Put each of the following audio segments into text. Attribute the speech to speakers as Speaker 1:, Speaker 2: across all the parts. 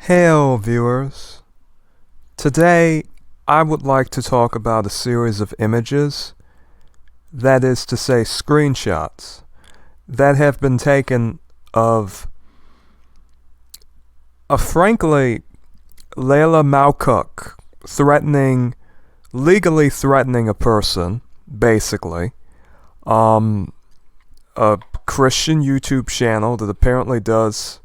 Speaker 1: Hail, viewers. Today, I would like to talk about a series of images, that is to say screenshots, that have been taken of frankly, Layla Malcook legally threatening a person, basically. A Christian YouTube channel that apparently does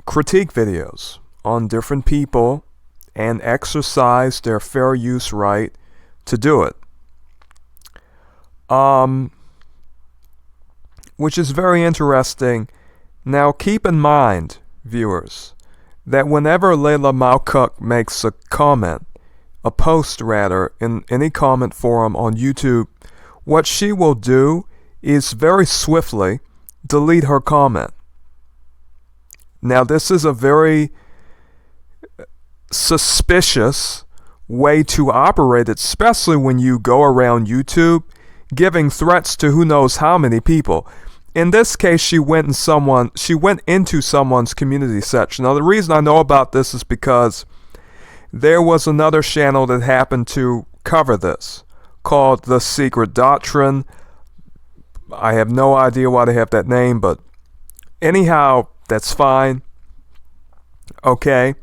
Speaker 1: critique videos on different people and exercise their fair use right to do it. Which is very interesting. Now keep in mind, viewers, that whenever Layla Malcook makes a comment, a post rather, in any comment forum on YouTube, what she will do is very swiftly delete her comment. Now, this is a very suspicious way to operate, especially when you go around YouTube giving threats to who knows how many people. In this case, she went into someone's community section. Now, the reason I know about this is because there was another channel that happened to cover this, called The Secret Doctrine. I have no idea why they have that name, but anyhow, that's fine. Okay.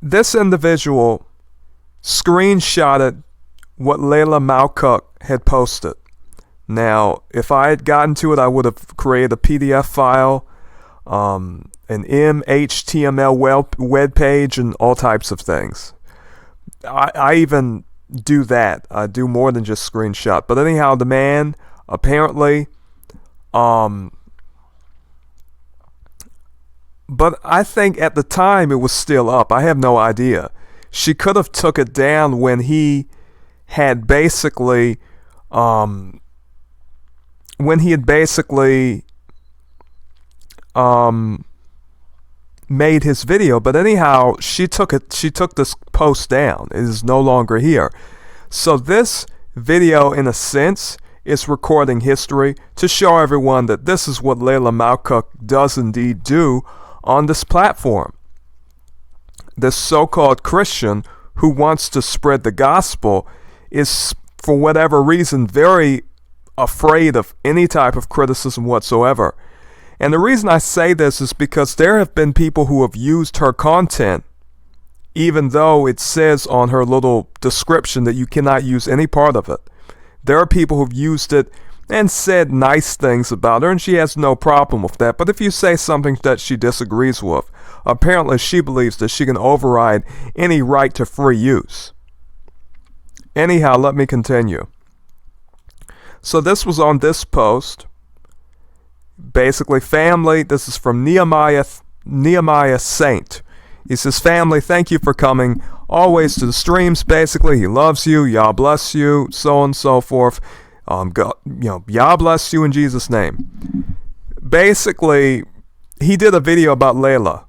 Speaker 1: This individual screenshotted what Layla Malcook had posted. Now, if I had gotten to it, I would have created a PDF file, an HTML web page, and all types of things. I even do that. I do more than just screenshot. But anyhow, the man apparently, but I think at the time it was still up. I have no idea. She could have took it down when he had basically, made his video. But anyhow, she took this post down. It is no longer here. So this video, in a sense, is recording history to show everyone that this is what Layla Malcook does indeed do on this platform. This so-called Christian who wants to spread the gospel is, for whatever reason, very afraid of any type of criticism whatsoever. And the reason I say this is because there have been people who have used her content, even though it says on her little description that you cannot use any part of it. There are people who've used it and said nice things about her, and she has no problem with that. But if you say something that she disagrees with, apparently she believes that she can override any right to free use. Anyhow, let me continue. So this was on this post. Basically, family, this is from Nehemiah Saint. He says, family, thank you for coming always to the streams. Basically, he loves you. Yah bless you, so on and so forth. God, Yah bless you in Jesus' name. Basically, he did a video about Layla.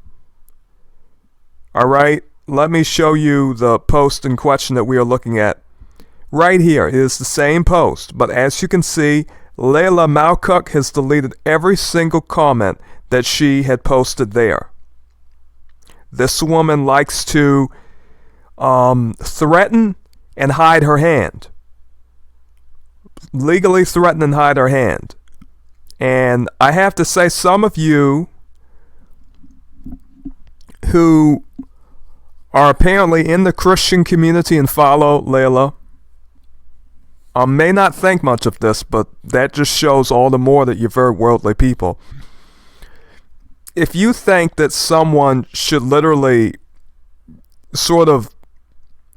Speaker 1: All right, let me show you the post in question that we are looking at. Right here, it is the same post, but as you can see, Layla Malcook has deleted every single comment that she had posted there. This woman likes to threaten and hide her hand. Legally threaten and hide her hand. And I have to say, some of you who are apparently in the Christian community and follow Layla may not think much of this, but that just shows all the more that you're very worldly people. If you think that someone should literally sort of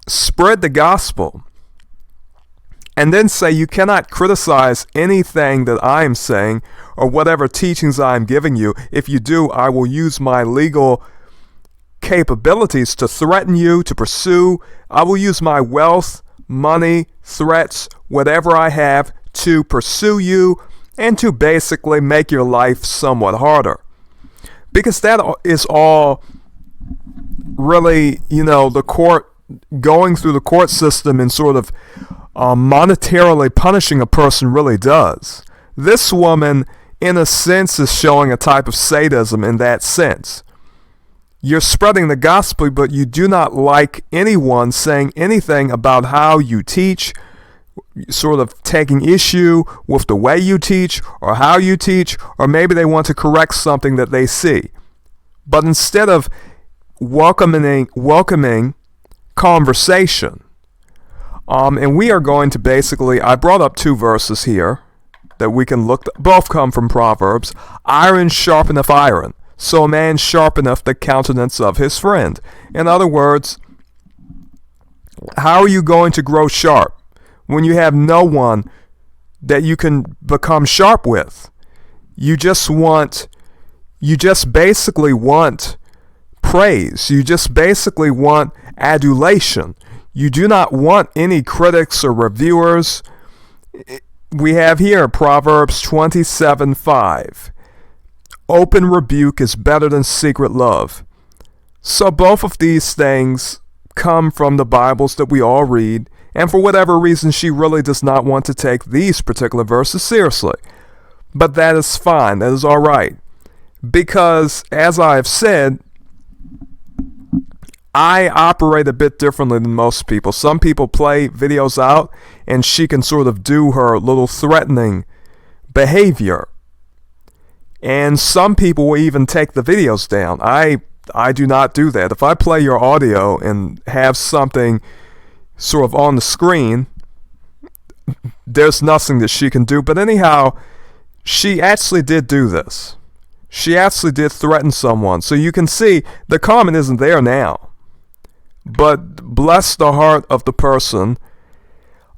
Speaker 1: spread the gospel and then say you cannot criticize anything that I'm saying or whatever teachings I'm giving you, if you do, I will use my legal capabilities to threaten you, to pursue. I will use my wealth, money, threats, whatever I have to pursue you and to basically make your life somewhat harder. Because that is all really, the court, going through the court system and sort of monetarily punishing a person really does. This woman in a sense, is showing a type of sadism in that sense. You're spreading the gospel, but you do not like anyone saying anything about how you teach, sort of taking issue with the way you teach or how you teach, or maybe they want to correct something that they see. But instead of welcoming conversation, and we are going to basically, I brought up 2 verses here that we can look, both come from Proverbs. Iron sharpeneth iron, so a man sharpeneth the countenance of his friend. In other words, how are you going to grow sharp when you have no one that you can become sharp with? You just basically want praise. You just basically want adulation. You do not want any critics or reviewers. We have here Proverbs 27:5. Open rebuke is better than secret love. So both of these things come from the Bibles that we all read, and for whatever reason she really does not want to take these particular verses seriously. But that is fine, that is alright. Because, as I have said, I operate a bit differently than most people. Some people play videos out and she can sort of do her little threatening behavior. And some people will even take the videos down. I do not do that. If I play your audio and have something sort of on the screen, there's nothing that she can do. But anyhow, she actually did do this. She actually did threaten someone. So you can see the comment isn't there now. But bless the heart of the person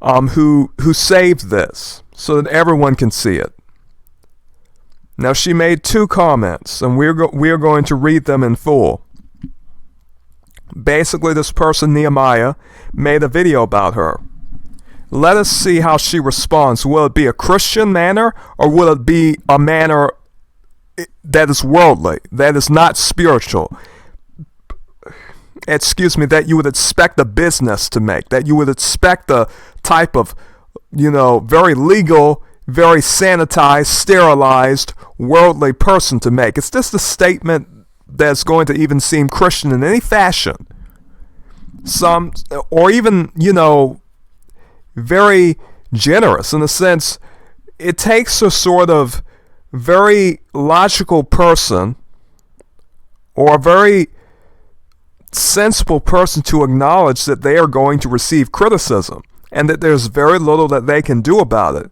Speaker 1: who saved this so that everyone can see it. Now she made 2 comments, and we are going to read them in full. Basically, this person, Nehemiah, made a video about her. Let us see how she responds. Will it be a Christian manner, or will it be a manner that is worldly, that is not spiritual? That you would expect a business to make, that you would expect a type of, very legal, very sanitized, sterilized, worldly person to make. It's just a statement that's going to even seem Christian in any fashion. Or even, very generous in a sense. It takes a sort of very logical person or a very sensible person to acknowledge that they are going to receive criticism and that there's very little that they can do about it.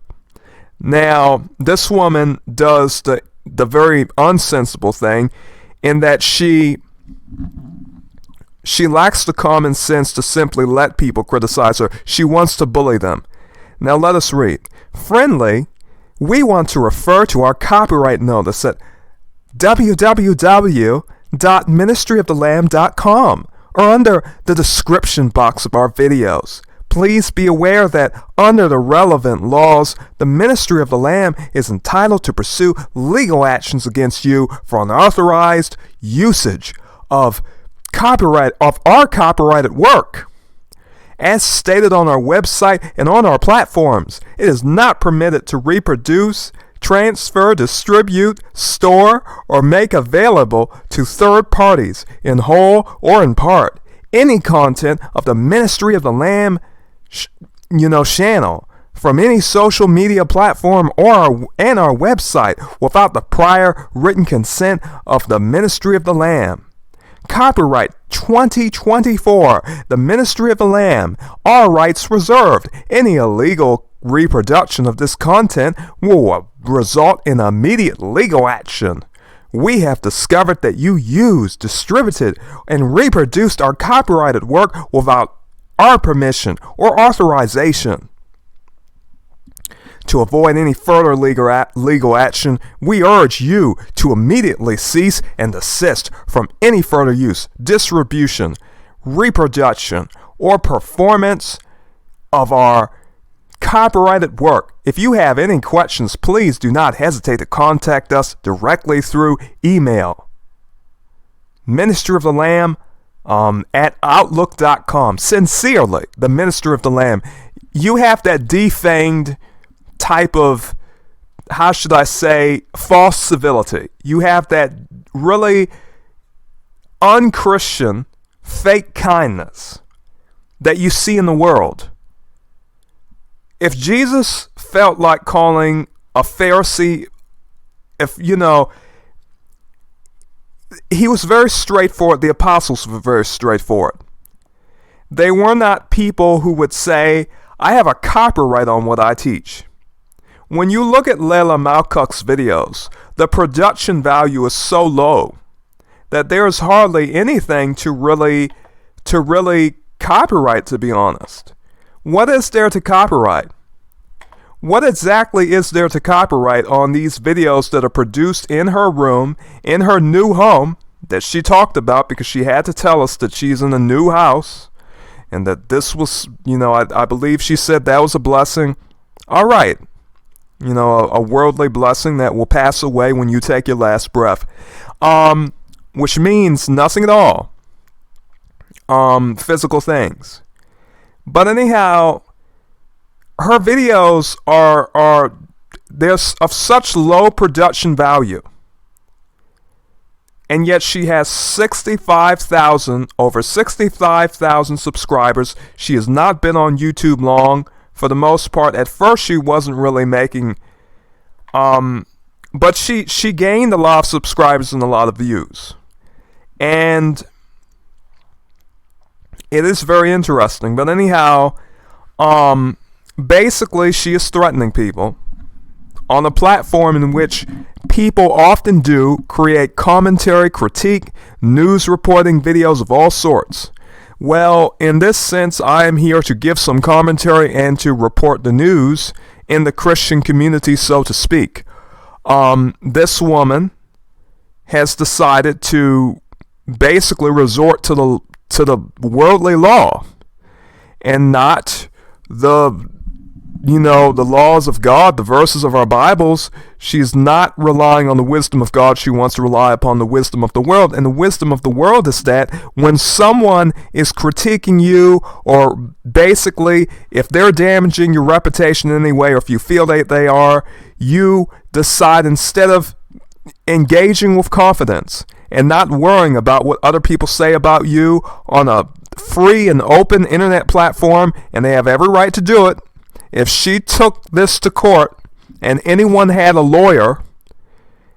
Speaker 1: Now, this woman does the very unsensible thing in that she lacks the common sense to simply let people criticize her. She wants to bully them. Now let us read. Friendly, we want to refer to our copyright notice at www.ministryofthelamb.com or under the description box of our videos. Please be aware that under the relevant laws, the Ministry of the Lamb is entitled to pursue legal actions against you for unauthorized usage of our copyrighted work. As stated on our website and on our platforms, it is not permitted to reproduce, transfer, distribute, store, or make available to third parties in whole or in part any content of the Ministry of the Lamb channel from any social media platform or our website without the prior written consent of the Ministry of the Lamb. Copyright 2024, the Ministry of the Lamb, all rights reserved. Any illegal reproduction of this content will result in immediate legal action. We have discovered that you used, distributed, and reproduced our copyrighted work without our permission or authorization. To avoid any further legal action, we urge you to immediately cease and desist from any further use, distribution, reproduction, or performance of our copyrighted work. If you have any questions, please do not hesitate to contact us directly through email. Ministry of the Lamb at outlook.com. Sincerely, the Minister of the Lamb. You have that defanged type of how should I say, false civility. You have that really unchristian fake kindness that you see in the world. If Jesus felt like calling a Pharisee, he was very straightforward. The apostles were very straightforward. They were not people who would say, I have a copyright on what I teach. When you look at Layla Malcook's videos, the production value is so low that there's hardly anything to really copyright, to be honest. What is there to copyright? What exactly is there to copyright on these videos that are produced in her room, in her new home, that she talked about because she had to tell us that she's in a new house, and that this was, I believe she said that was a blessing. All right. A worldly blessing that will pass away when you take your last breath. Which means nothing at all. Physical things. But anyhow, her videos are there's of such low production value. And yet she has over 65,000 subscribers. She has not been on YouTube long. For the most part, at first she wasn't really making, but she gained a lot of subscribers and a lot of views. And it is very interesting. But anyhow, basically she is threatening people on a platform in which people often do create commentary, critique, news reporting videos of all sorts. Well, in this sense, I am here to give some commentary and to report the news in the Christian community, so to speak. This woman has decided to basically resort to the worldly law and not the laws of God, the verses of our Bibles. She's not relying on the wisdom of God. She wants to rely upon the wisdom of the world. And the wisdom of the world is that when someone is critiquing you, or basically if they're damaging your reputation in any way, or if you feel that they are, you decide, instead of engaging with confidence and not worrying about what other people say about you on a free and open internet platform, and they have every right to do it. If she took this to court and anyone had a lawyer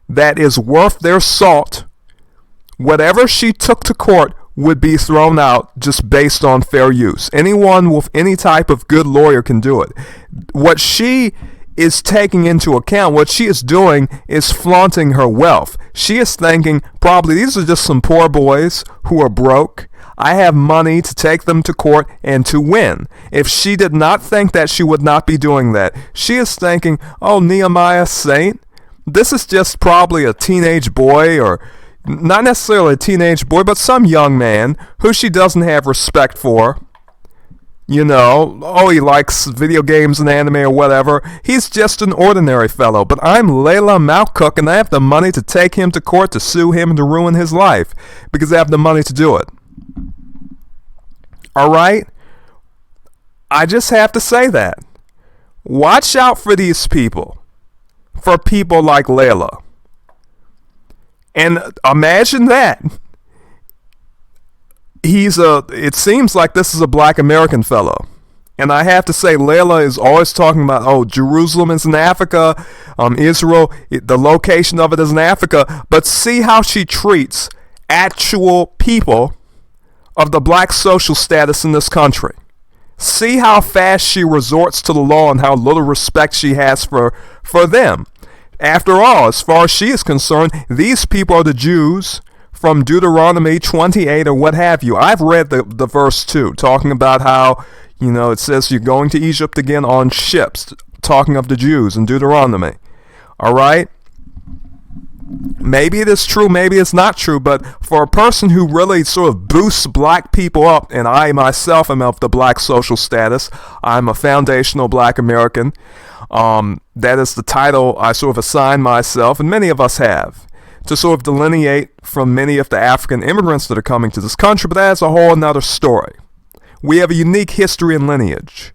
Speaker 1: that is worth their salt, whatever she took to court would be thrown out just based on fair use. Anyone with any type of good lawyer can do it. What she is taking into account, what she is doing is flaunting her wealth. She is thinking, probably, these are just some poor boys who are broke. I have money to take them to court and to win. If she did not think that, she would not be doing that. She is thinking, oh, Nehemiah Saint, this is just probably a teenage boy, or not necessarily a teenage boy, but some young man who she doesn't have respect for. He likes video games and anime or whatever. He's just an ordinary fellow. But I'm Layla Malcook, and I have the money to take him to court, to sue him, and to ruin his life, because I have the money to do it. All right? I just have to say that. Watch out for these people. For people like Layla. And imagine that. It seems like this is a black American fellow. And I have to say, Layla is always talking about, Jerusalem is in Africa, Israel, the location of it is in Africa. But see how she treats actual people of the black social status in this country. See how fast she resorts to the law and how little respect she has for them. After all, as far as she is concerned, these people are the Jews from Deuteronomy 28 or what have you. I've read the verse too, talking about how, it says you're going to Egypt again on ships, talking of the Jews in Deuteronomy. All right? Maybe it is true, maybe it's not true, but for a person who really sort of boosts black people up, and I myself am of the black social status, I'm a foundational black American, that is the title I sort of assign myself, and many of us have, to sort of delineate from many of the African immigrants that are coming to this country, but that's a whole another story. We have a unique history and lineage.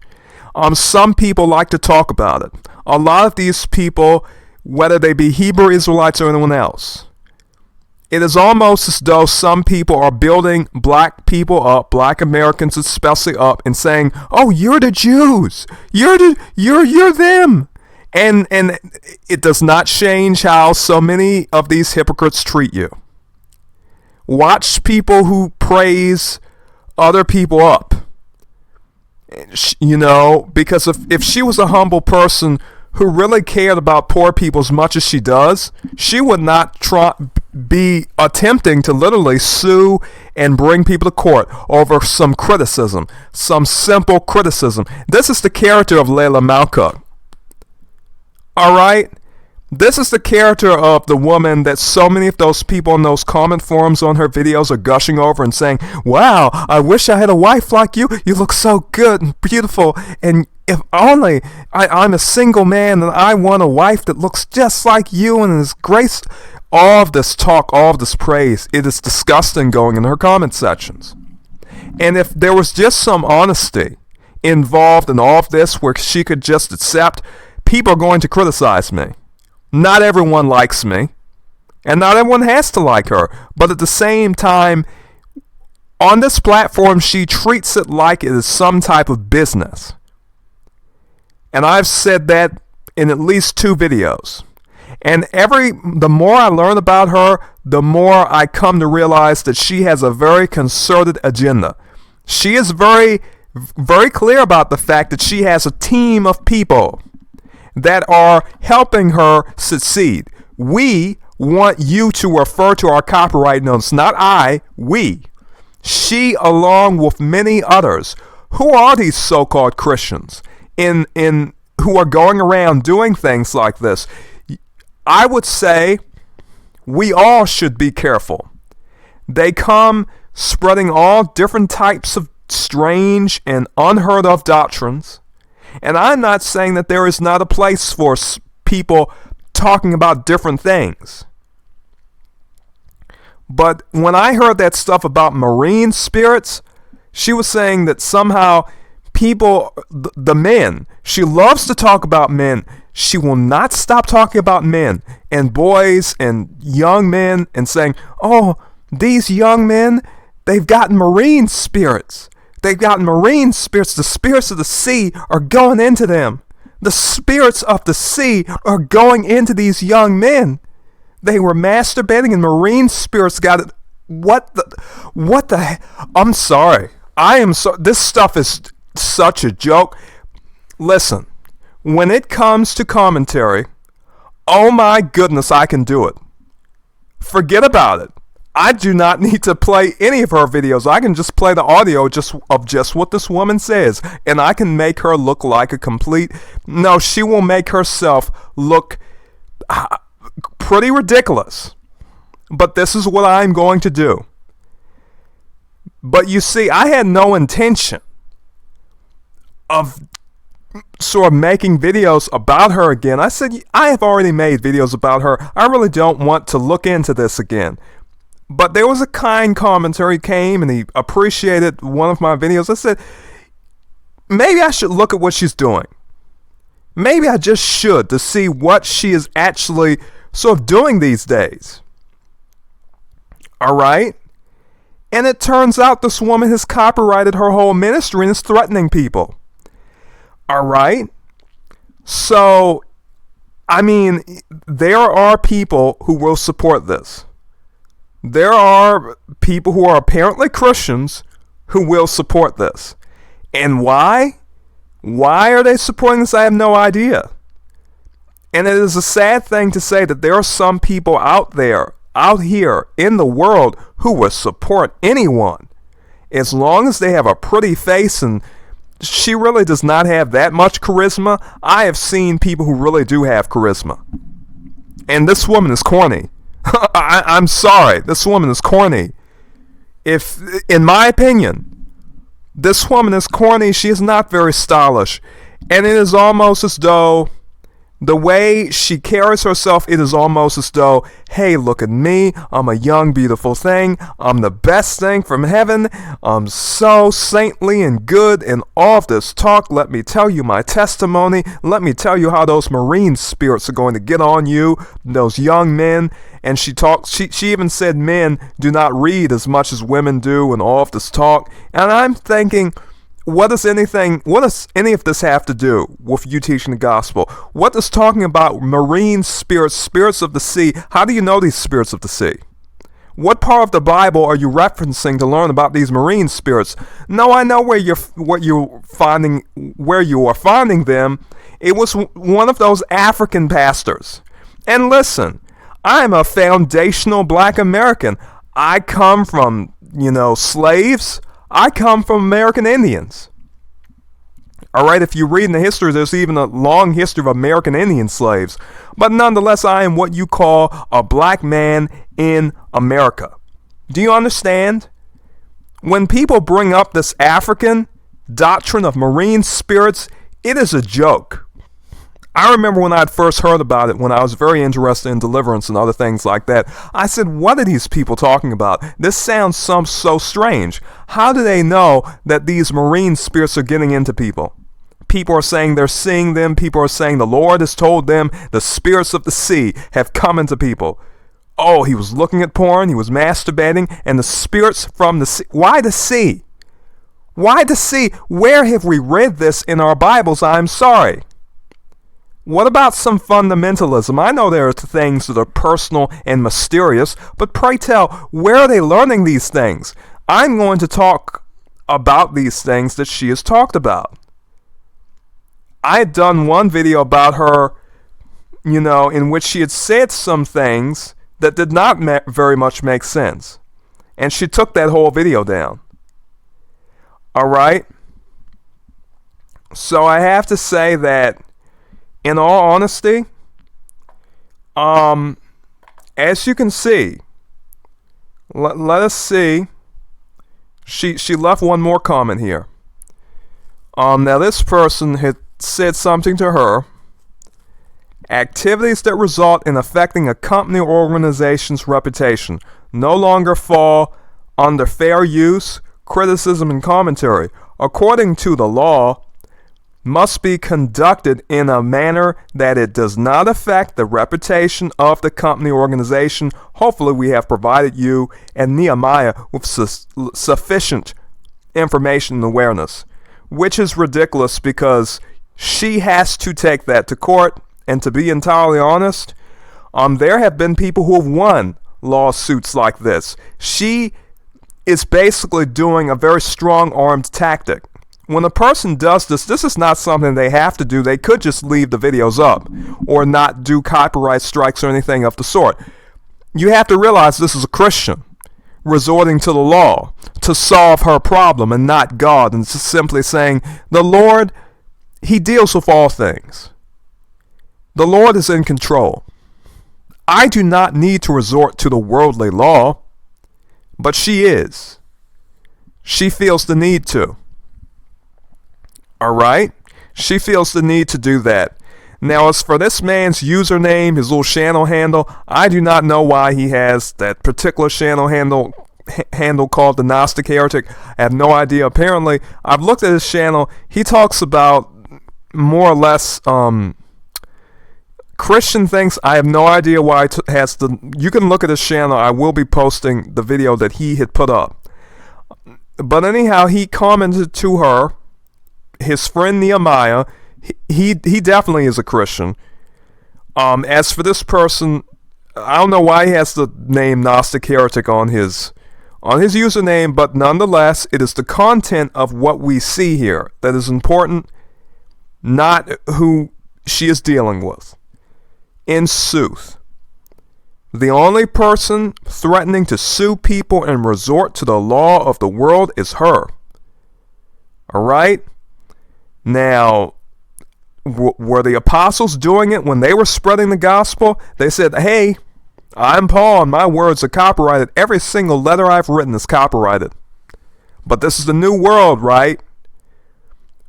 Speaker 1: Some people like to talk about it. A lot of these people whether they be Hebrew Israelites or anyone else. It is almost as though some people are building black people up, black Americans especially up, and saying, "Oh, you're the Jews. You're them." And it does not change how so many of these hypocrites treat you. Watch people who praise other people up. You know, because if she was a humble person who really cared about poor people as much as she does, she would not be attempting to literally sue and bring people to court over some criticism, some simple criticism. This is the character of Layla Malka. All right? This is the character of the woman that so many of those people in those comment forums on her videos are gushing over and saying, "Wow, I wish I had a wife like you. You look so good and beautiful. And if only I'm a single man and I want a wife that looks just like you and is grace." All of this talk, all of this praise, it is disgusting going in her comment sections. And if there was just some honesty involved in all of this where she could just accept, people are going to criticize me. Not everyone likes me, and not everyone has to like her, but at the same time, on this platform, she treats it like it is some type of business. And I've said that in at least 2 videos. And the more I learn about her, the more I come to realize that she has a very concerted agenda. She is very, very clear about the fact that she has a team of people that are helping her succeed. We want you to refer to our copyright notes, not I, we. She, along with many others. Who are these so-called Christians who are going around doing things like this? I would say we all should be careful. They come spreading all different types of strange and unheard of doctrines. And I'm not saying that there is not a place for people talking about different things. But when I heard that stuff about marine spirits, she was saying that somehow people, the men, she loves to talk about men. She will not stop talking about men and boys and young men and saying, "Oh, these young men, they've gotten marine spirits. They've gotten marine spirits. The spirits of the sea are going into them. The spirits of the sea are going into these young men. They were masturbating and marine spirits got it." What the, I'm sorry. This stuff is such a joke. Listen, when it comes to commentary, oh my goodness, I can do it. Forget about it. I do not need to play any of her videos. I can just play the audio of just what this woman says, and I can make her look like a complete... No, she will make herself look pretty ridiculous. But this is what I'm going to do. But you see, I had no intention of sort of making videos about her again. I said, I have already made videos about her. I really don't want to look into this again. But there was a kind commentary came and he appreciated one of my videos. I said, maybe I should look at what she's doing. Maybe I just should, to see what she is actually sort of doing these days. All right? And it turns out this woman has copyrighted her whole ministry and is threatening people. All right? So, I mean, there are people who will support this. There are people who are apparently Christians who will support this. And why? Why are they supporting this? I have no idea. And it is a sad thing to say that there are some people out here in the world who will support anyone as long as they have a pretty face, and she really does not have that much charisma. I have seen people who really do have charisma. And this woman is corny. I'm sorry, this woman is corny. If, in my opinion, this woman is corny, she is not very stylish. And it is almost as though The way she carries herself, it is almost as though, hey, look at me. I'm a young, beautiful thing. I'm the best thing from heaven. I'm so saintly and good in all of this talk. Let me tell you my testimony. Let me tell you how those marine spirits are going to get on you, those young men. And she even said men do not read as much as women do and all of this talk. And I'm thinking, what does any of this have to do with you teaching the gospel? What is talking about marine spirits, spirits of the sea? How do you know these spirits of the sea? What part of the Bible are you referencing to learn about these marine spirits? No, I know where you are finding them. It was one of those African pastors. And listen, I'm a foundational black American. I come from, slaves. I come from American Indians. All right, if you read in the history, there's even a long history of American Indian slaves. But nonetheless, I am what you call a black man in America. Do you understand? When people bring up this African doctrine of marine spirits, it is a joke. I remember when I had first heard about it, when I was very interested in deliverance and other things like that. I said, what are these people talking about? This sounds so strange. How do they know that these marine spirits are getting into people? People are saying they're seeing them. People are saying the Lord has told them the spirits of the sea have come into people. Oh, he was looking at porn, he was masturbating, and the spirits from the sea. Why the sea? Why the sea? Where have we read this in our Bibles? I'm sorry. What about some fundamentalism? I know there are things that are personal and mysterious, but pray tell, where are they learning these things? I'm going to talk about these things that she has talked about. I had done one video about her, in which she had said some things that did not very much make sense. And she took that whole video down. All right? So I have to say that, in all honesty, as you can see, let us see. She left one more comment here. Now this person had said something to her. Activities that result in affecting a company or organization's reputation no longer fall under fair use, criticism, and commentary. According to the law, must be conducted in a manner that it does not affect the reputation of the company or organization. Hopefully we have provided you and Nehemiah with sufficient information and awareness, which is ridiculous because she has to take that to court. And to be entirely honest, there have been people who have won lawsuits like this. She is basically doing a very strong-armed tactic. When a person does this is not something they have to do. They could just leave the videos up or not do copyright strikes or anything of the sort. You have to realize this is a Christian resorting to the law to solve her problem and not God, and just simply saying, the Lord, he deals with all things. The Lord is in control. I do not need to resort to the worldly law, but she is. She feels the need to. All right? She feels the need to do that. Now, as for this man's username, his little channel handle, I do not know why he has that particular channel handle called the Gnostic Heretic. I have no idea. Apparently, I've looked at his channel. He talks about more or less Christian things. I have no idea why it has the. You can look at his channel. I will be posting the video that he had put up. But anyhow, he commented to her, his friend Nehemiah. He definitely is a Christian. As for this person, I don't know why he has the name Gnostic Heretic on his username, but nonetheless, it is the content of what we see here that is important, not who she is dealing with. In sooth, the only person threatening to sue people and resort to the law of the world is her. All right? Now, were the apostles doing it when they were spreading the gospel? They said, hey, I'm Paul and my words are copyrighted. Every single letter I've written is copyrighted. But this is the new world, right?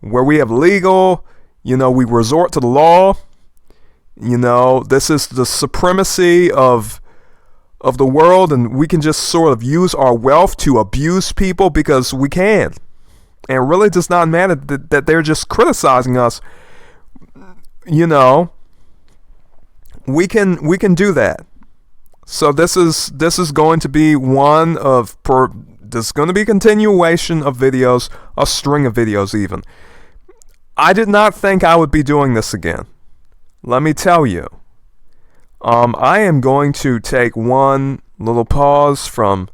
Speaker 1: Where we have legal, we resort to the law. You know, this is the supremacy of the world, and we can just sort of use our wealth to abuse people because we can. And it really does not matter that they're just criticizing us. You know, we can do that. So this is going to be one of there's going to be a continuation of videos, a string of videos even. I did not think I would be doing this again. Let me tell you. I am going to take one little pause from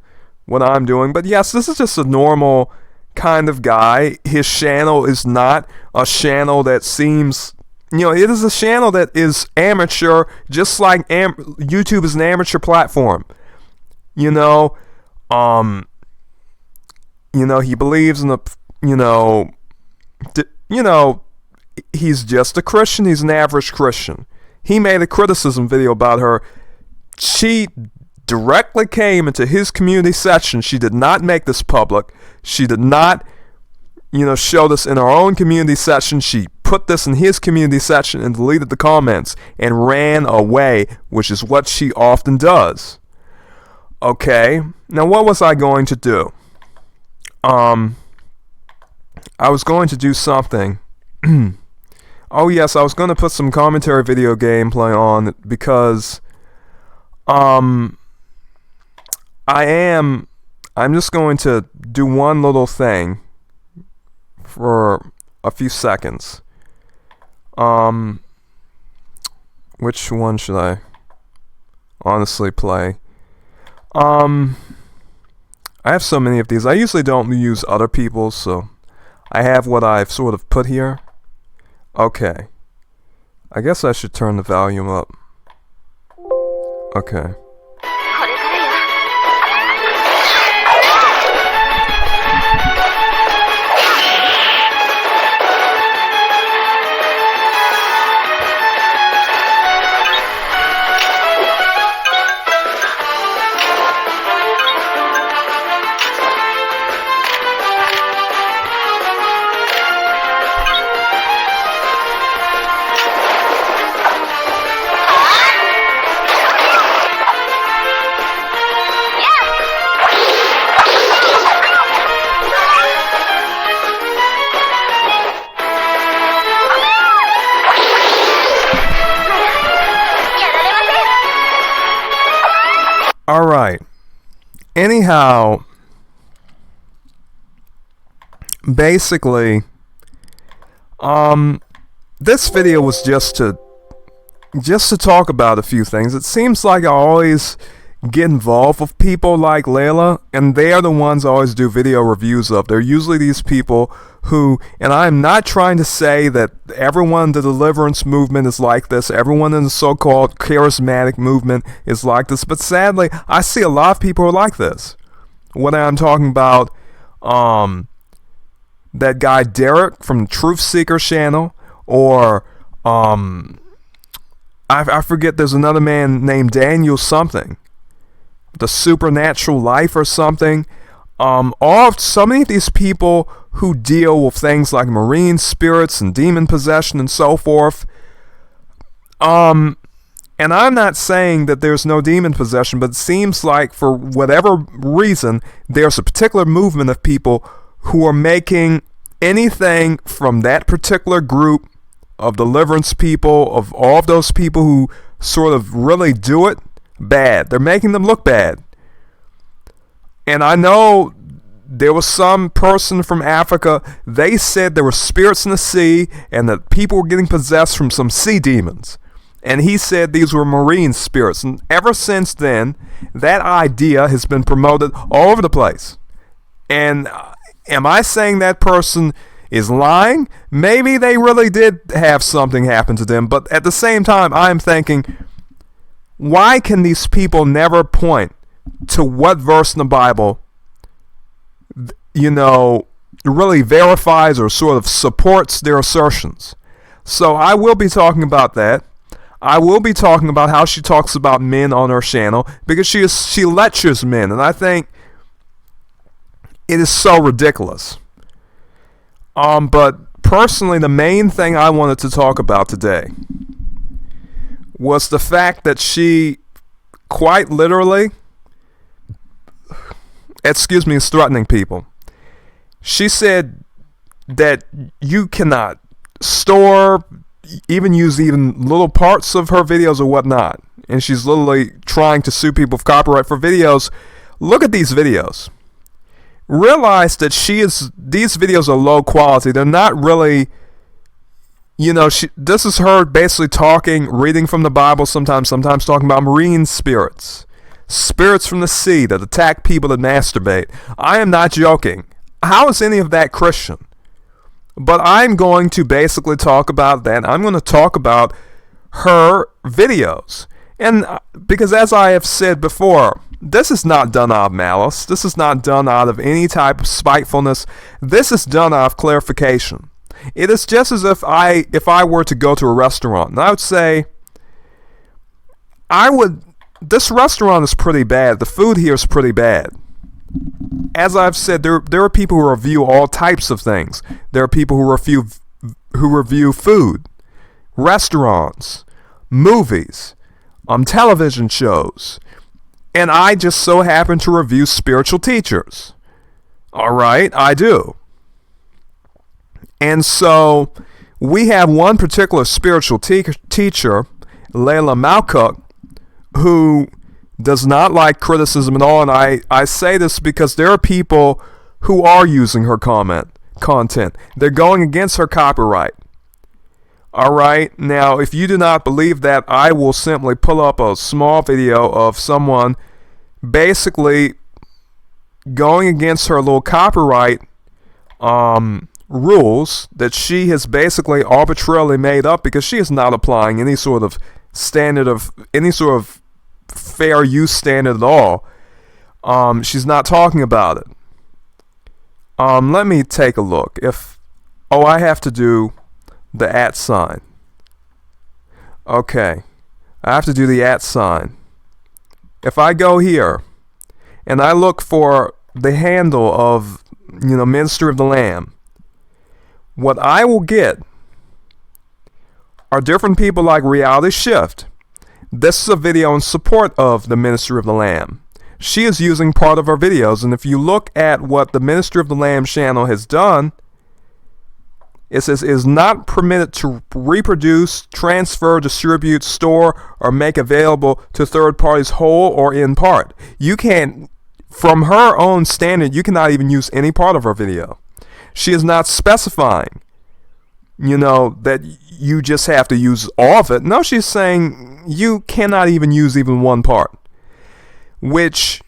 Speaker 1: what I'm doing. But yes, this is just a normal kind of guy. His channel is not a channel that seems... You know, it is a channel that is amateur, just like YouTube is an amateur platform. You know, he believes in he's just a Christian. He's an average Christian. He made a criticism video about her. She directly came into his community section. She did not make this public. She did not, show this in her own community section. She put this in his community section and deleted the comments and ran away, which is what she often does. Okay, now what was I going to do? I was going to do something. Oh yes, I was going to put some commentary video gameplay on because I'm just going to do one little thing for a few seconds. Which one should I honestly play? I have so many of these. I usually don't use other people's, so I have what I've sort of put here. Okay. I guess I should turn the volume up. Okay. Alright. Anyhow, basically, this video was just to talk about a few things. It seems like I always get involved with people like Layla, and they are the ones I always do video reviews of. They're usually these people who, and I'm not trying to say that everyone in the deliverance movement is like this, everyone in the so-called charismatic movement is like this, but sadly, I see a lot of people who are like this. Whether I'm talking about that guy Derek from the Truth Seeker channel, or I forget, there's another man named Daniel something, the Supernatural Life or something. So many of these people who deal with things like marine spirits and demon possession and so forth. And I'm not saying that there's no demon possession, but it seems like for whatever reason, there's a particular movement of people who are making anything from that particular group of deliverance people, of all of those people who sort of really do it, bad. They're making them look bad. And I know there was some person from Africa, they said there were spirits in the sea and that people were getting possessed from some sea demons. And he said these were marine spirits. And ever since then, that idea has been promoted all over the place. And am I saying that person is lying? Maybe they really did have something happen to them. But at the same time, I'm thinking, why can these people never point to what verse in the Bible, really verifies or sort of supports their assertions? So I will be talking about that. I will be talking about how she talks about men on her channel, because she lectures men, and I think it is so ridiculous. But personally, the main thing I wanted to talk about today was the fact that she quite literally, is threatening people. She said that you cannot store, even use even little parts of her videos or whatnot. And she's literally trying to sue people for copyright for videos. Look at these videos. Realize that these videos are low quality. They're not really, this is her basically talking, reading from the Bible sometimes talking about marine spirits from the sea that attack people that masturbate. I am not joking. How is any of that Christian? But I'm going to basically talk about that. I'm going to talk about her videos. And because as I have said before, this is not done out of malice. This is not done out of any type of spitefulness. This is done out of clarification. It is just as if I were to go to a restaurant, and I would say, this restaurant is pretty bad. The food here is pretty bad. As I've said, there are people who review all types of things. There are people who review food, restaurants, movies, television shows, and I just so happen to review spiritual teachers. All right, I do. And so we have one particular spiritual teacher, Layla Malcook, who does not like criticism at all. And I say this because there are people who are using her content. They're going against her copyright. All right. Now, if you do not believe that, I will simply pull up a small video of someone basically going against her little copyright rules that she has basically arbitrarily made up, because she is not applying any sort of fair use standard at all. She's not talking about it. Let me take a look. I have to do the @ sign. Okay, I have to do the @ sign. If I go here and I look for the handle of Ministry of the Lamb, what I will get are different people like Reality Shift. This is a video in support of the Ministry of the Lamb. She is using part of her videos, and if you look at what the Ministry of the Lamb channel has done, it says it is not permitted to reproduce, transfer, distribute, store, or make available to third parties whole or in part. You can't, from her own standard, you cannot even use any part of her video. She is not specifying, that you just have to use all of it. No, she's saying you cannot even use even one part, which,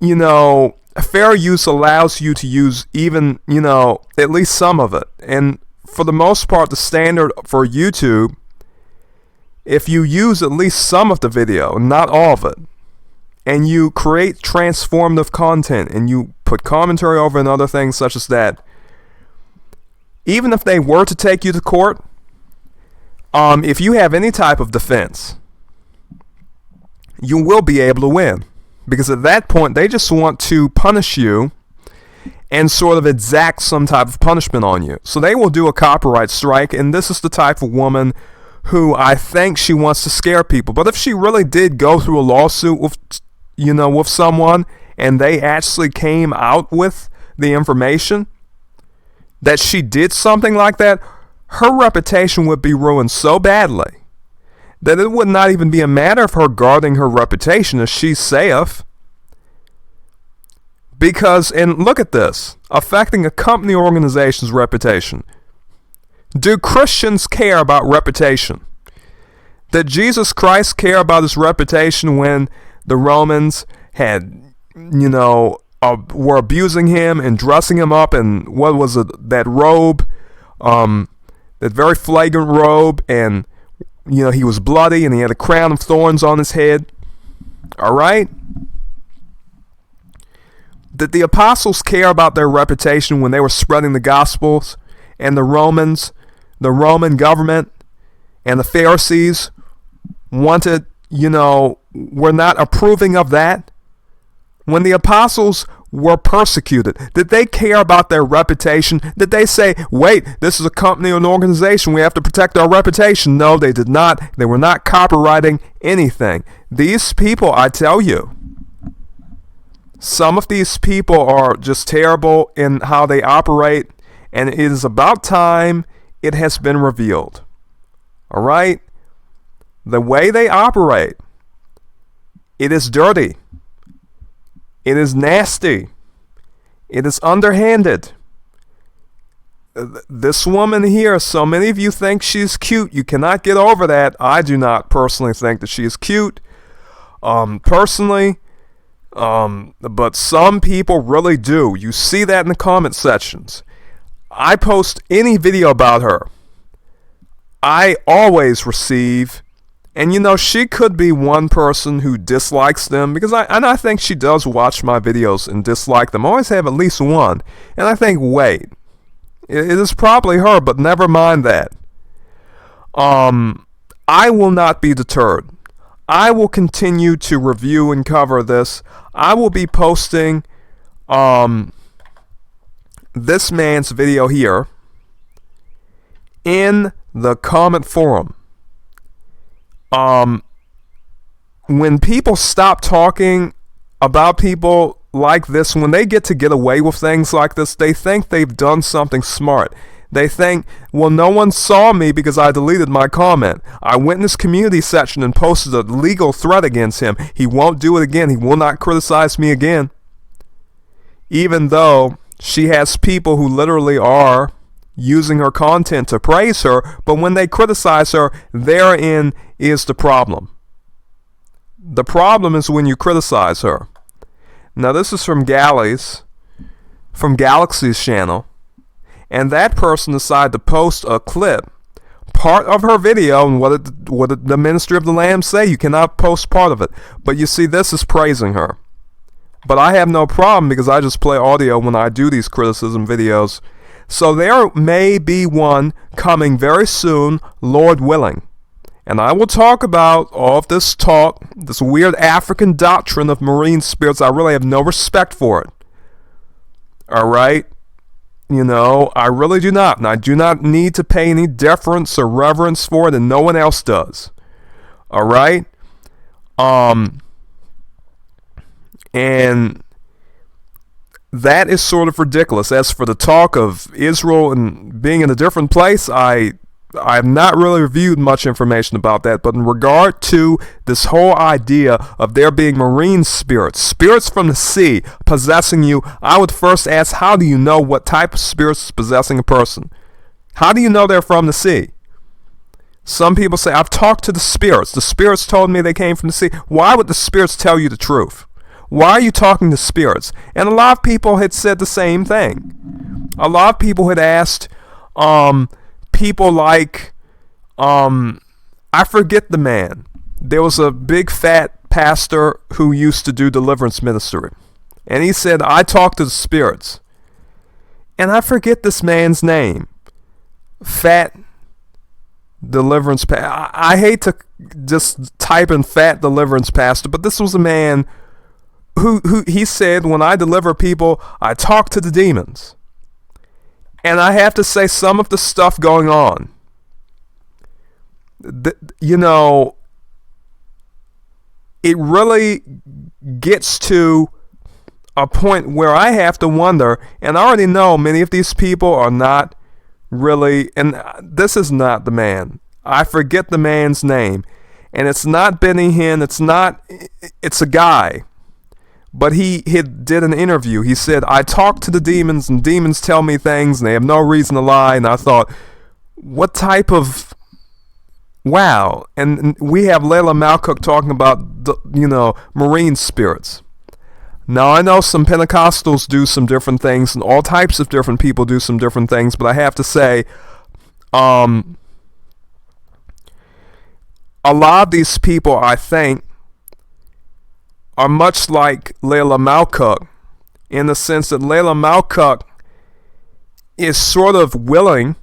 Speaker 1: fair use allows you to use even, at least some of it. And for the most part, the standard for YouTube, if you use at least some of the video, not all of it, and you create transformative content and you put commentary over and other things such as that, even if they were to take you to court, if you have any type of defense, you will be able to win. Because at that point, they just want to punish you and sort of exact some type of punishment on you. So they will do a copyright strike, and this is the type of woman who I think she wants to scare people. But if she really did go through a lawsuit with someone, and they actually came out with the information that she did something like that, her reputation would be ruined so badly that it would not even be a matter of her guarding her reputation, as she saith. Because, and look at this, affecting a company or organization's reputation. Do Christians care about reputation? Did Jesus Christ care about his reputation when the Romans had, were abusing him and dressing him up in, what was it, that robe, that very flagrant robe, and, he was bloody and he had a crown of thorns on his head? All right? Did the apostles care about their reputation when they were spreading the gospels, and the Romans, the Roman government, and the Pharisees wanted, were not approving of that? When the apostles were persecuted? Did they care about their reputation? Did they say, wait, this is a company or an organization, we have to protect our reputation? No, they did not. They were not copywriting anything. These people, I tell you, some of these people are just terrible in how they operate, and it is about time it has been revealed. All right? The way they operate, it is dirty. It is nasty. It is underhanded. This woman here, so many of you think she's cute. You cannot get over that. I do not personally think that she is cute. Personally. But some people really do. You see that in the comment sections. I post any video about her, I always receive, and you know, she could be one person who dislikes them, because I think she does watch my videos and dislike them. I always have at least one, and I think, wait, it is probably her, but never mind that. I will not be deterred. I will continue to review and cover this. I will be posting this man's video here in the comment forum. When people stop talking about people like this, when they get away with things like this, they think they've done something smart. They think, well, no one saw me because I deleted my comment. I went in this community section and posted a legal threat against him. He won't do it again. He will not criticize me again. Even though she has people who literally are using her content to praise her, but when they criticize her, therein is the problem. The problem is when you criticize her. Now, this is from Galley's, from Galaxy's channel. And that person decided to post a clip, part of her video, and what did the Ministry of the Lamb say? You cannot post part of it. But you see, this is praising her. But I have no problem because I just play audio when I do these criticism videos. So there may be one coming very soon, Lord willing. And I will talk about all of this talk, this weird African doctrine of marine spirits. I really have no respect for it. All right? You know, I really do not. And I do not need to pay any deference or reverence for it, and no one else does. All right? And that is sort of ridiculous. As for the talk of Israel and being in a different place, I have not really reviewed much information about that. But in regard to this whole idea of there being marine spirits, spirits from the sea possessing you, I would first ask, how do you know what type of spirits is possessing a person? How do you know they're from the sea? Some people say, I've talked to the spirits. The spirits told me they came from the sea. Why would the spirits tell you the truth? Why are you talking to spirits? And a lot of people had said the same thing. A lot of people had asked, people like, I forget the man. There was a big fat pastor who used to do deliverance ministry. And he said, I talk to the spirits. And I forget this man's name. Fat deliverance pastor. I hate to just type in fat deliverance pastor, but this was a man who he said, when I deliver people, I talk to the demons. And I have to say, some of the stuff going on, you know, it really gets to a point where I have to wonder, and I already know many of these people are not really, and this is not the man. I forget the man's name. And it's not Benny Hinn, it's a guy. But he did an interview. He said, I talk to the demons, and demons tell me things, and they have no reason to lie. And I thought, what type of... Wow. And we have Layla Malcook talking about, marine spirits. Now, I know some Pentecostals do some different things, and all types of different people do some different things, but I have to say, a lot of these people, I think, are much like Layla Malcook, in the sense that Layla Malcook is sort of willing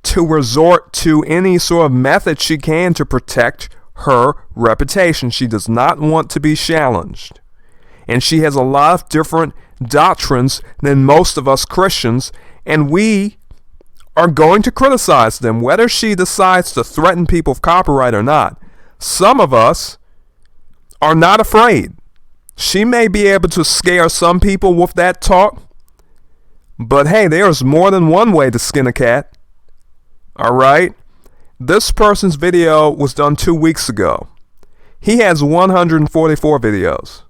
Speaker 1: to resort to any sort of method she can to protect her reputation. She does not want to be challenged. And she has a lot of different doctrines than most of us Christians, and we are going to criticize them, whether she decides to threaten people with copyright or not. Some of us are not afraid. She may be able to scare some people with that talk, but hey, there's more than one way to skin a cat. Alright? This person's video was done 2 weeks ago. He has 144 videos.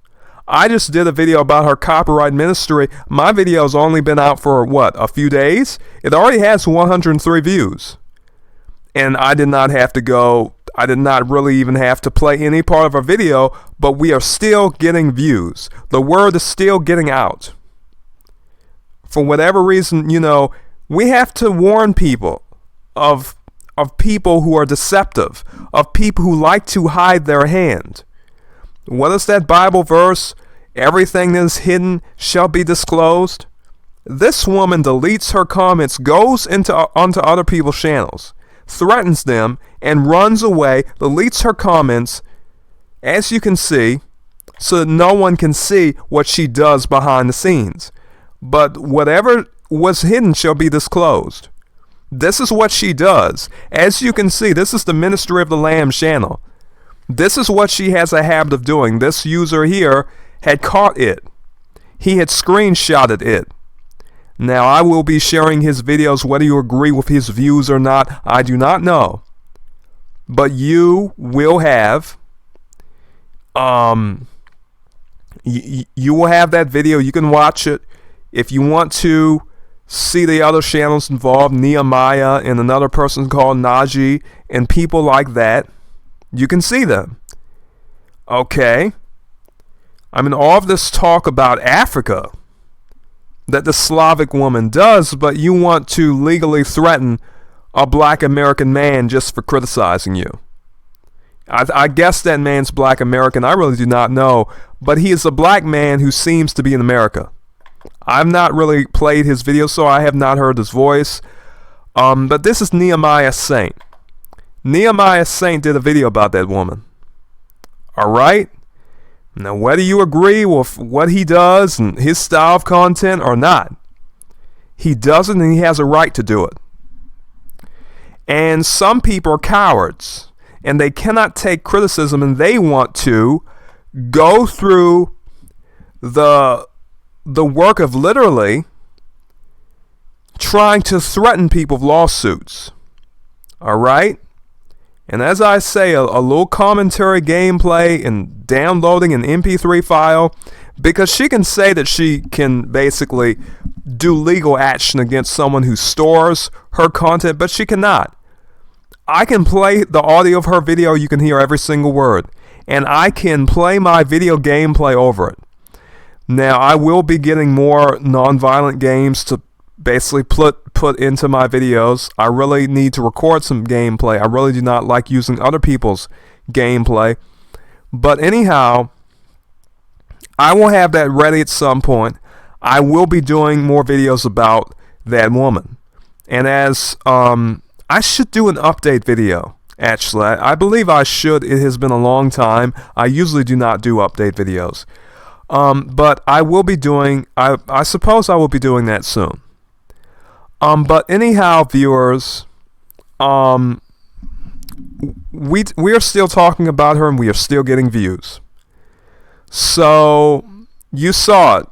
Speaker 1: I just did a video about her copyright ministry. My video's only been out for, a few days? It already has 103 views. And I did not really even have to play any part of her video, but we are still getting views. The word is still getting out. For whatever reason, we have to warn people of people who are deceptive, of people who like to hide their hand. What is that Bible verse? Everything that is hidden shall be disclosed. This woman deletes her comments, goes onto other people's channels, threatens them, and runs away, deletes her comments, as you can see, so that no one can see what she does behind the scenes. But whatever was hidden shall be disclosed. This is what she does. As you can see, this is the Ministry of the Lamb channel. This is what she has a habit of doing. This user here had caught it. He had screenshotted it. Now, I will be sharing his videos, whether you agree with his views or not, I do not know. But you will have, you will have that video. You can watch it. If you want to see the other channels involved, Nehemiah and another person called Naji and people like that, you can see them. Okay. All of this talk about Africa that the Slavic woman does, but you want to legally threaten a black American man just for criticizing you. I guess that man's black American. I really do not know, but he is a black man who seems to be in America. I've not really played his video, so I have not heard his voice. But this is Nehemiah Saint. Nehemiah Saint did a video about that woman. Alright? Now, whether you agree with what he does and his style of content or not, he does it and he has a right to do it. And some people are cowards, and they cannot take criticism, and they want to go through the work of literally trying to threaten people with lawsuits. Alright? And as I say, a little commentary gameplay and downloading an MP3 file, because she can say that she can basically do legal action against someone who stores her content, but she cannot. I can play the audio of her video, you can hear every single word, and I can play my video gameplay over it. Now, I will be getting more non-violent games to basically put into my videos. I really need to record some gameplay. I really do not like using other people's gameplay. But anyhow, I will have that ready at some point. I will be doing more videos about that woman. And as I should do an update video. Actually, I believe I should. It has been a long time. I usually do not do update videos. But I will be doing, I suppose I will be doing that soon. But anyhow, viewers, we are still talking about her and we are still getting views. So, you saw it.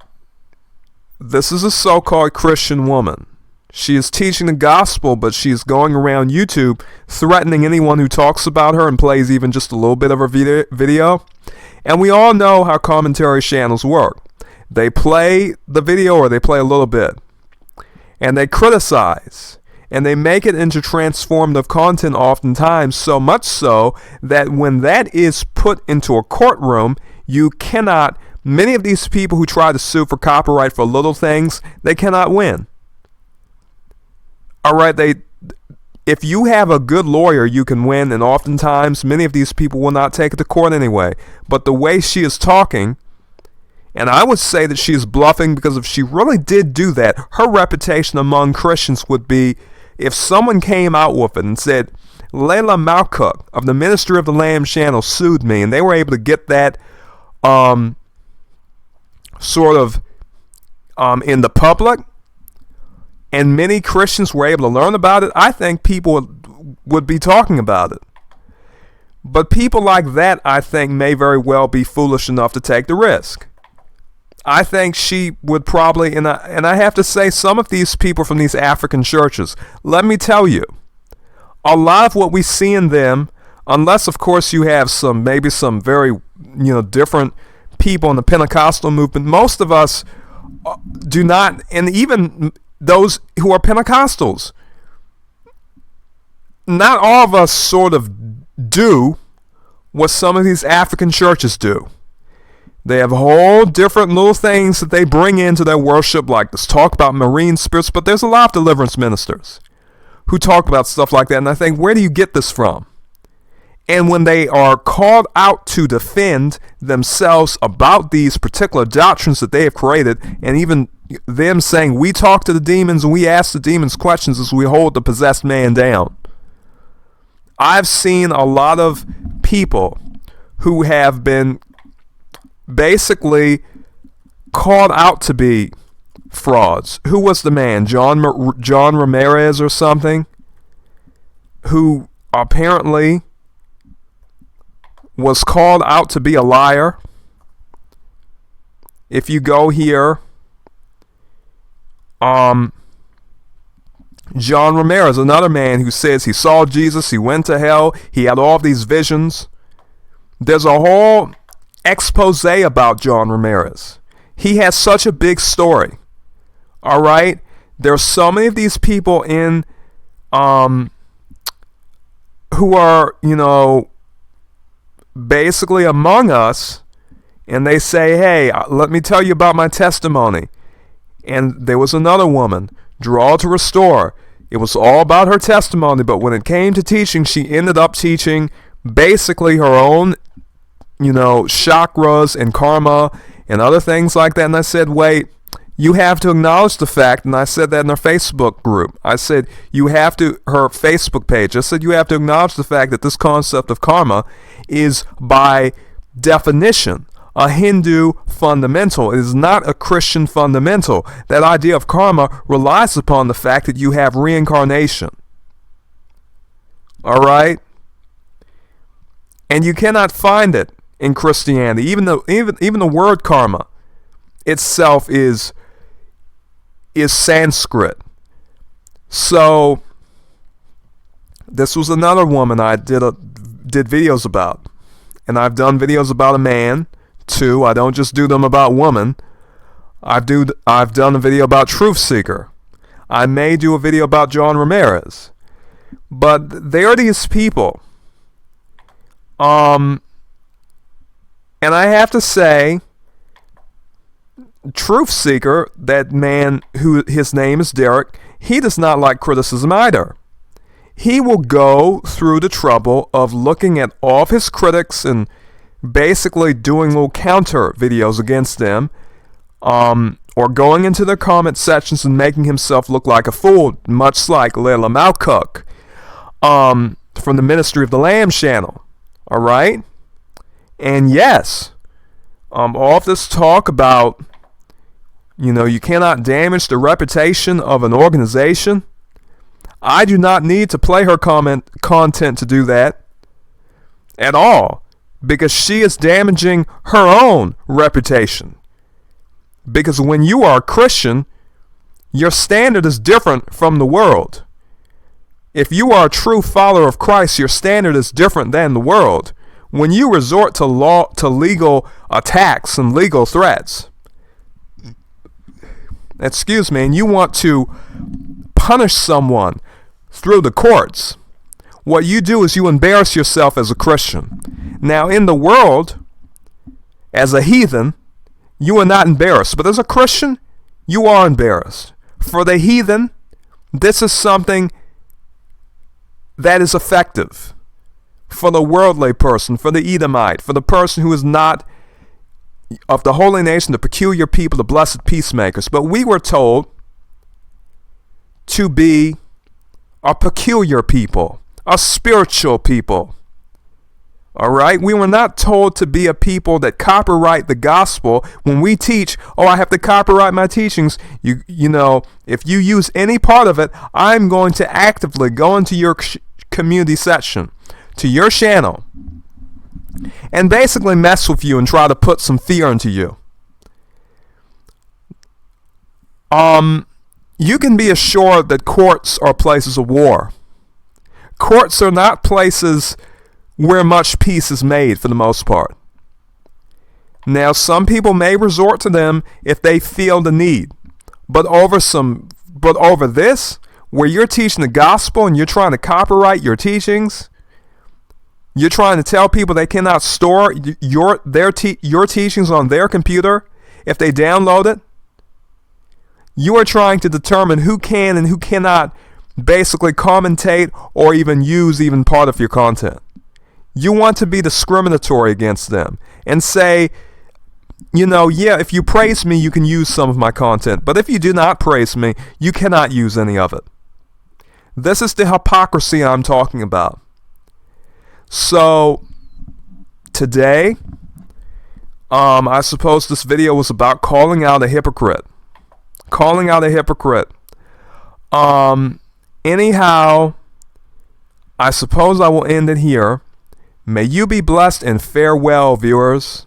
Speaker 1: This is a so-called Christian woman. She is teaching the gospel, but she is going around YouTube threatening anyone who talks about her and plays even just a little bit of her video. And we all know how commentary channels work. They play the video or they play a little bit. And they criticize. And they make it into transformative content oftentimes, so much so that when that is put into a courtroom, you cannot, many of these people who try to sue for copyright for little things, they cannot win. Alright, if you have a good lawyer, you can win, and oftentimes many of these people will not take it to court anyway. But the way she is talking, and I would say that she is bluffing, because if she really did do that, her reputation among Christians would be, if someone came out with it and said, Layla Malcook of the Ministry of the Lamb channel sued me, and they were able to get that sort of in the public, and many Christians were able to learn about it, I think people would be talking about it. But people like that, I think, may very well be foolish enough to take the risk. I think she would probably, and I have to say, some of these people from these African churches, let me tell you, a lot of what we see in them, unless of course you have maybe some very, different people in the Pentecostal movement, most of us do not, and even those who are Pentecostals, not all of us sort of do what some of these African churches do. They have whole different little things that they bring into their worship, like this talk about marine spirits, but there's a lot of deliverance ministers who talk about stuff like that, and I think, where do you get this from? And when they are called out to defend themselves about these particular doctrines that they have created, and even them saying, we talk to the demons and we ask the demons questions as we hold the possessed man down. I've seen a lot of people who have been basically called out to be frauds. Who was the man? John Ramirez or something, who apparently was called out to be a liar. If you go here, John Ramirez, another man who says he saw Jesus, he went to hell, he had all these visions. There's a whole expose about John Ramirez. He has such a big story. All right? There's so many of these people in who are, basically among us, and they say, hey, let me tell you about my testimony. And there was another woman, Draw to Restore. It was all about her testimony, but when it came to teaching, she ended up teaching basically her own, chakras and karma and other things like that. And I said, wait, you have to acknowledge the fact, and I said that in her Facebook group. I said, her Facebook page, I said, you have to acknowledge the fact that this concept of karma is by definition a Hindu fundamental. It is not a Christian fundamental. That idea of karma relies upon the fact that you have reincarnation. All right? And you cannot find it in Christianity. Even the word karma itself is Sanskrit. So this was another woman I did videos about. And I've done videos about a man too. I don't just do them about women. I've done a video about Truth Seeker. I may do a video about John Ramirez. But there are these people. And I have to say, Truth Seeker, that man who his name is Derek, he does not like criticism either. He will go through the trouble of looking at all of his critics and basically doing little counter videos against them, or going into their comment sections and making himself look like a fool, much like Layla Malcook from the Ministry of the Lamb channel. All right? And yes, all of this talk about, you cannot damage the reputation of an organization. I do not need to play her content to do that at all, because she is damaging her own reputation. Because when you are a Christian, your standard is different from the world. If you are a true follower of Christ, your standard is different than the world. When you resort to legal attacks and legal threats, and you want to punish someone through the courts, what you do is you embarrass yourself as a Christian. Now, in the world, as a heathen, you are not embarrassed. But as a Christian, you are embarrassed. For the heathen, this is something that is effective. For the worldly person, for the Edomite, for the person who is not of the holy nation, the peculiar people, the blessed peacemakers. But we were told to be a peculiar people, a spiritual people. All right, we were not told to be a people that copyright the gospel. When we teach, oh, I have to copyright my teachings. You know, if you use any part of it, I'm going to actively go into your community section, to your channel, and basically mess with you and try to put some fear into you. You can be assured that courts are places of war. Courts are not places where much peace is made for the most part. Now, some people may resort to them if they feel the need, but over this, where you're teaching the gospel and you're trying to copyright your teachings, you're trying to tell people they cannot store your teachings on their computer if they download it. You are trying to determine who can and who cannot basically commentate or even use even part of your content. You want to be discriminatory against them and say, you know, yeah, if you praise me, you can use some of my content. But if you do not praise me, you cannot use any of it. This is the hypocrisy I'm talking about. So, today, I suppose this video was about calling out a hypocrite. Calling out a hypocrite. Anyhow, I suppose I will end it here. May you be blessed and farewell, viewers.